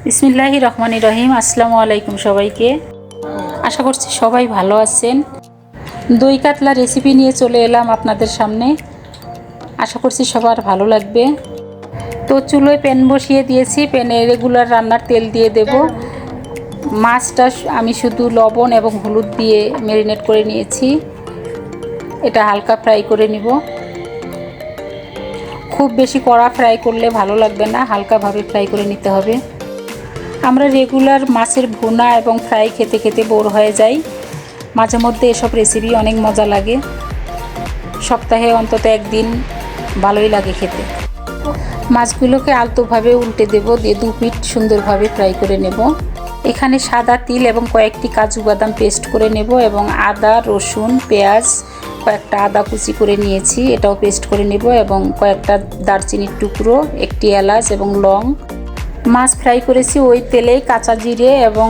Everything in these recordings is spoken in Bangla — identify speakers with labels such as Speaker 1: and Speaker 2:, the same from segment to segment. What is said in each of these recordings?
Speaker 1: বিসমিল্লাহির রহমানির রহিম। আসসালামু আলাইকুম সবাইকে। আশা করছি সবাই ভালো আছেন। দই কাতলা রেসিপি নিয়ে চলে এলাম আপনাদের সামনে। আশা করছি সবার ভালো লাগবে। তো চুলোয় প্যান বসিয়ে দিয়েছি, প্যানে রেগুলার রান্নার তেল দিয়ে দেব। মাছটা আমি শুধু লবণ এবং হলুদ দিয়ে ম্যারিনেট করে নিয়েছি। এটা হালকা ফ্রাই করে নিব। খুব বেশি কড়া ফ্রাই করলে ভালো লাগবে না, হালকাভাবে ফ্রাই করে নিতে হবে। আমরা রেগুলার মাছের ভুনা এবং ফ্রাই খেতে খেতে বোর হয়ে যাই। মাঝে মধ্যে এসব রেসিপি অনেক মজা লাগে। সপ্তাহে অন্তত একদিন ভালোই লাগে খেতে। মাছগুলোকে আলতোভাবে উল্টে দেব, দিয়ে 2 পিঠ সুন্দরভাবে ফ্রাই করে নেব। এখানে সাদা তিল এবং কয়েকটি কাজু বাদাম পেস্ট করে নেব এবং আদা, রসুন, পেঁয়াজ, কয়েকটা আদা কুচি করে নিয়েছি, এটাও পেস্ট করে নেব এবং কয়েকটা দারচিনির টুকরো, একটি এলাচ এবং লং। মাছ ফ্রাই করেছি ওই তেলেই কাঁচা জিরে এবং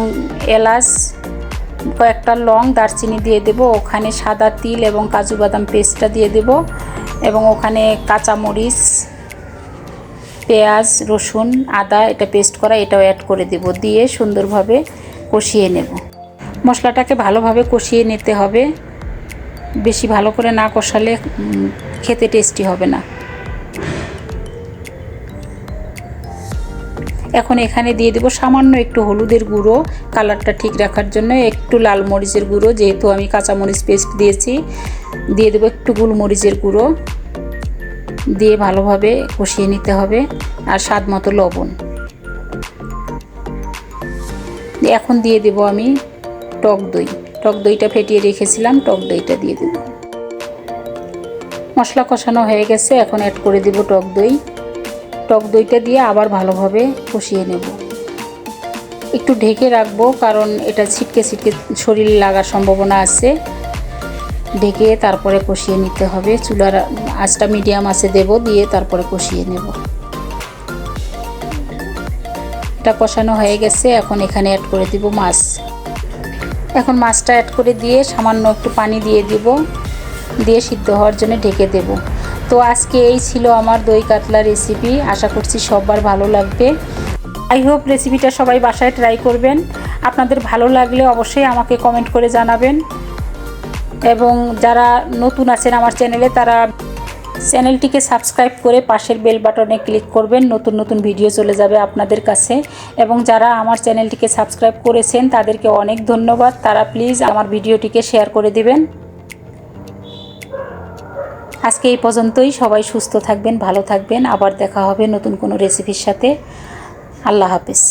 Speaker 1: এলাচ, কয়েকটা লং, দারচিনি দিয়ে দেব। ওখানে সাদা তিল এবং কাজু বাদাম পেস্টটা দিয়ে দেব এবং ওখানে কাঁচামরিচ, পেঁয়াজ, রসুন, আদা এটা পেস্ট করা, এটাও অ্যাড করে দেব। দিয়ে সুন্দরভাবে কষিয়ে নেব। মশলাটাকে ভালোভাবে কষিয়ে নিতে হবে। বেশি ভালো করে না কষালে খেতে টেস্টি হবে না। এখন এখানে দিয়ে দেব সামান্য একটু হলুদের গুঁড়ো, কালারটা ঠিক রাখার জন্য, একটু লাল মরিচের গুঁড়ো, যেহেতু আমি কাঁচামরিচ পেস্ট দিয়েছি। দিয়ে দেব একটু গোলমরিচের গুঁড়ো, দিয়ে ভালোভাবে কষিয়ে নিতে হবে। আর স্বাদ মতো লবণ। এখন দিয়ে দেব আমি টক দই। টক দইটা ফেটিয়ে রেখেছিলাম, টক দইটা দিয়ে দেব। মশলা কষানো হয়ে গেছে, এখন অ্যাড করে দেব টক দই। টক দইটা দিয়ে আবার ভালোভাবে কষিয়ে নেব। একটু ঢেকে রাখবো, কারণ এটা ছিটকে ছিটকে শরীরে লাগার সম্ভাবনা আছে। ঢেকে তারপরে কষিয়ে নিতে হবে। চুলার আঁচটা মিডিয়াম আঁচে দেব, দিয়ে তারপরে কষিয়ে নেব। এটা কষানো হয়ে গেছে, এখন এখানে অ্যাড করে দিব মাছ। এখন মাছটা অ্যাড করে দিয়ে সামান্য একটু পানি দিয়ে দিব, দিয়ে সিদ্ধ হওয়ার জন্য ঢেকে দেব। তো আজকে এই ছিল আমার দই কাতলা রেসিপি। আশা করছি সবার ভালো লাগবে। আই হোপ রেসিপিটা সবাই বাসায় ট্রাই করবেন। আপনাদের ভালো লাগলে অবশ্যই আমাকে কমেন্ট করে জানাবেন। এবং যারা নতুন আছেন আমার চ্যানেলে, তারা চ্যানেলটিকে সাবস্ক্রাইব করে পাশের বেল বাটনে ক্লিক করবেন। নতুন নতুন ভিডিও চলে যাবে আপনাদের কাছে। এবং যারা আমার চ্যানেলটিকে সাবস্ক্রাইব করেছেন তাদেরকে অনেক ধন্যবাদ। তারা প্লিজ আমার ভিডিওটিকে শেয়ার করে দিবেন। আজকে এই পর্যন্তই। সবাই সুস্থ থাকবেন, ভালো থাকবেন। আবার দেখা হবে নতুন কোনো রেসিপির সাথে। আল্লাহ হাফেজ।